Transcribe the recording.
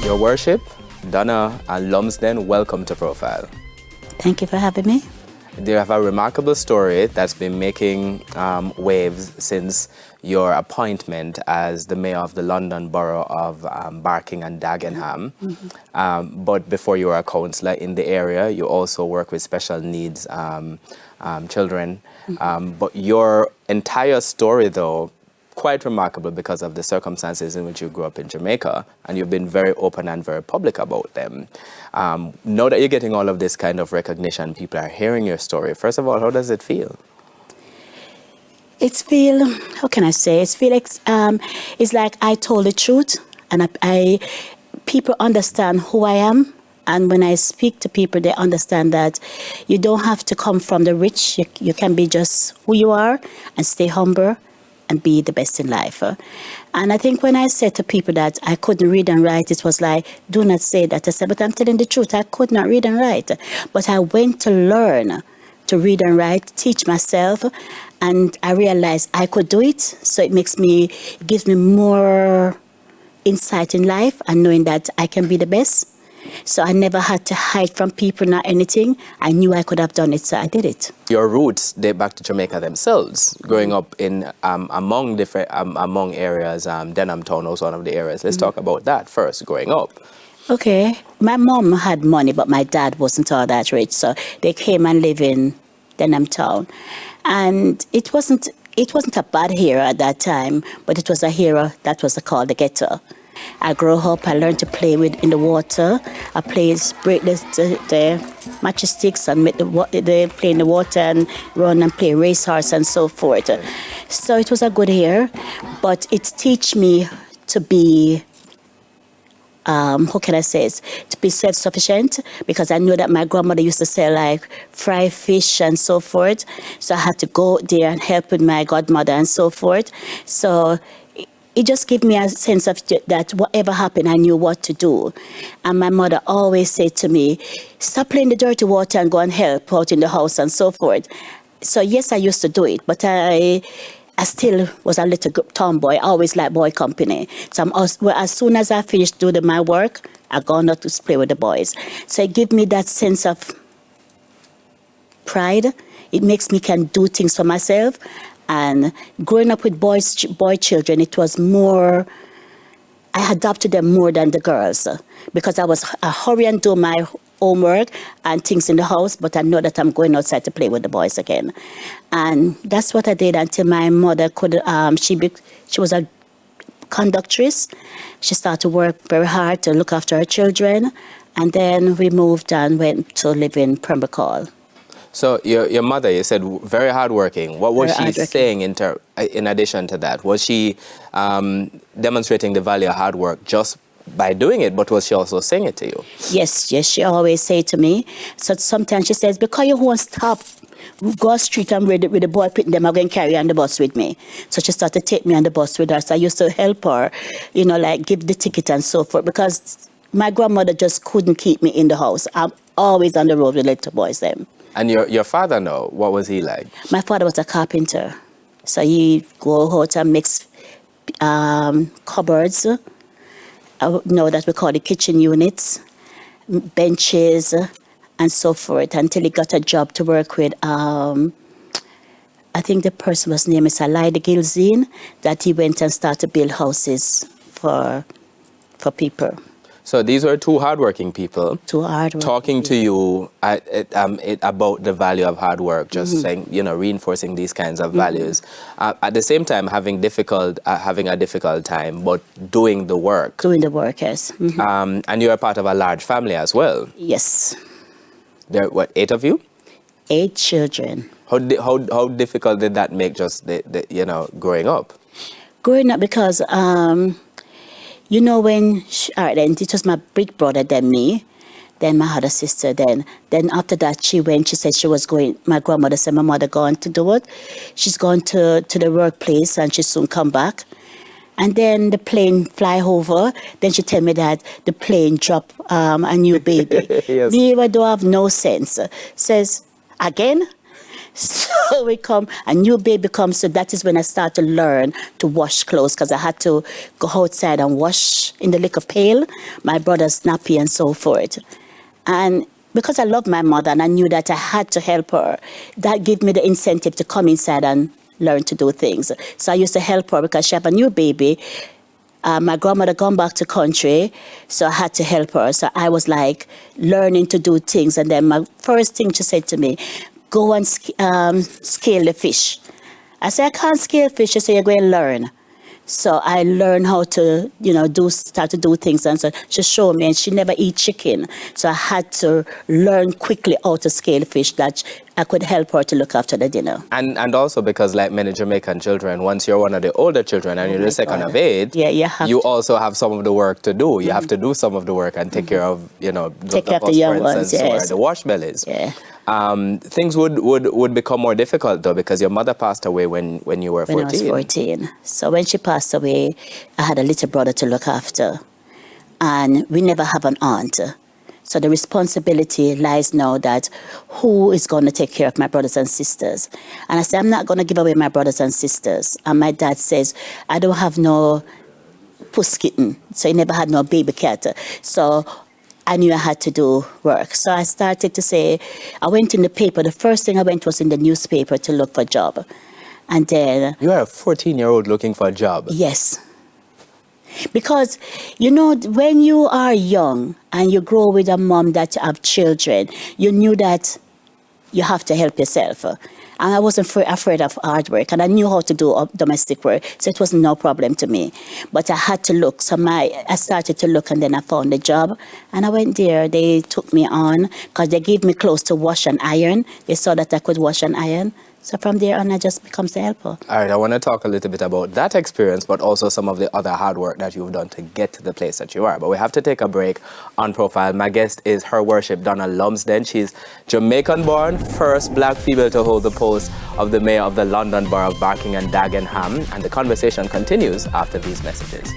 Your Worship, Donna Lumsden, welcome to Profile. Thank you for having me. You have a remarkable story that's been making waves since your appointment as the mayor of the London borough of Barking and Dagenham. But before you were a councillor in the area, you also work with special needs children. But your entire story, though, quite remarkable because of the circumstances in which you grew up in Jamaica, and you've been very open and very public about them. Now that you're getting all of this kind of recognition, people are hearing your story. First of all, how does it feel? How can I say? It's like I told the truth, and people understand who I am. And when I speak to people, they understand that you don't have to come from the rich. You can be just who you are and stay humble and be the best in life. And I think when I said to people that I couldn't read and write, it was like, do not say that. I said, but I'm telling the truth, I could not read and write. But I went to learn to read and write, teach myself, and I realized I could do it. So it gives me more insight in life and knowing that I can be the best. So I never had to hide from people, not anything. I knew I could have done it, so I did it. Your roots date back to Jamaica themselves. Growing up in among areas, Denham Town was one of the areas. Let's talk about that first, growing up. Okay. My mom had money, but my dad wasn't all that rich, so they came and lived in Denham Town. And it wasn't a bad era at that time, but it was a era that was called the ghetto. I grew up, I learned to play in the water. I break the matchsticks and play in the water and run and play racehorse and so forth. So it was a good year, but it teach me to be, to be self-sufficient, because I knew that my grandmother used to sell like fried fish and so forth. So I had to go there and help with my godmother and so forth. So it just gave me a sense of that whatever happened, I knew what to do. And my mother always said to me, stop playing the dirty water and go and help out in the house and so forth. So yes, I used to do it, but I still was a little tomboy. I always liked boy company. So as soon as I finished doing my work, I go out to play with the boys. So it gave me that sense of pride. It makes me can do things for myself. And growing up with boy children, it was more, I adopted them more than the girls, because I hurry and do my homework and things in the house, but I know that I'm going outside to play with the boys again. And that's what I did until my mother could, she was a conductress. She started to work very hard to look after her children. And then we moved and went to live in Pembroke Hall. So your mother, you said, very hardworking. What was she saying in addition to that? Was she demonstrating the value of hard work just by doing it, but was she also saying it to you? Yes, she always say to me. So sometimes she says, because you won't stop, go street and with the boy putting them, I'm going to carry on the bus with me. So she started to take me on the bus with her. So I used to help her, like give the ticket and so forth, because my grandmother just couldn't keep me in the house. I'm always on the road with little boys then. And your father, no? What was he like? My father was a carpenter. So he go out and mix cupboards, that we call the kitchen units, benches, and so forth, until he got a job to work with, I think the person was named is Alida Gilzine, that he went and started to build houses for people. So these were two hardworking people. Talking to you about the value of hard work, just saying, reinforcing these kinds of values. At the same time, having a difficult time, but doing the work. Doing the work, yes. And you're a part of a large family as well. Yes. There, 8 of you? 8 children. How difficult did that make just growing up? Growing up because. When, then it was my big brother, then me, then my other sister, then after that she said she was going, my grandmother said, my mother going to do it. She's gone to the workplace and she soon come back. And then the plane fly over, then she tell me that the plane drop a new baby. Yes. Me, I don't have no sense. Says, again? So we come, a new baby comes, so that is when I start to learn to wash clothes, because I had to go outside and wash in the liquor pail, my brother's nappy and so forth. And because I love my mother and I knew that I had to help her, that gave me the incentive to come inside and learn to do things. So I used to help her because she had a new baby. My grandmother gone back to country, so I had to help her. So I was like learning to do things. And then my first thing she said to me, go and scale the fish. I said, I can't scale fish. She said, you're going to learn. So I learned how to, start to do things. And so she showed me, and she never eat chicken. So I had to learn quickly how to scale fish, that I could help her to look after the dinner. And also because, like many Jamaican children, once you're one of the older children and you're the second of age, you also have some of the work to do. You have to do some of the work and take care of, take care of the young ones, yes. Or the wash bellies. Yeah. Things would become more difficult, though, because your mother passed away when you were 14. When I was 14. So when she passed away, I had a little brother to look after. And we never have an aunt. So the responsibility lies now that who is going to take care of my brothers and sisters? And I said, I'm not going to give away my brothers and sisters. And my dad says, I don't have no puss kitten. So he never had no baby cat. So I knew I had to do work. So I started to say, I went in the paper. The first thing I went was in the newspaper to look for a job. And then... You are a 14-year-old looking for a job? Yes. Because, when you are young and you grow with a mom that have children, you knew that you have to help yourself. And I wasn't afraid of hard work, and I knew how to do domestic work, so it was no problem to me. But I had to look. So I started to look, and then I found a job. And I went there. They took me on because they gave me clothes to wash and iron. They saw that I could wash and iron. So from there on, I just become the helper. All right, I want to talk a little bit about that experience, but also some of the other hard work that you've done to get to the place that you are. But we have to take a break on Profile. My guest is Her Worship Donna Lumsden. She's Jamaican-born, first black female to hold the post of the mayor of the London Borough of Barking and Dagenham. And the conversation continues after these messages.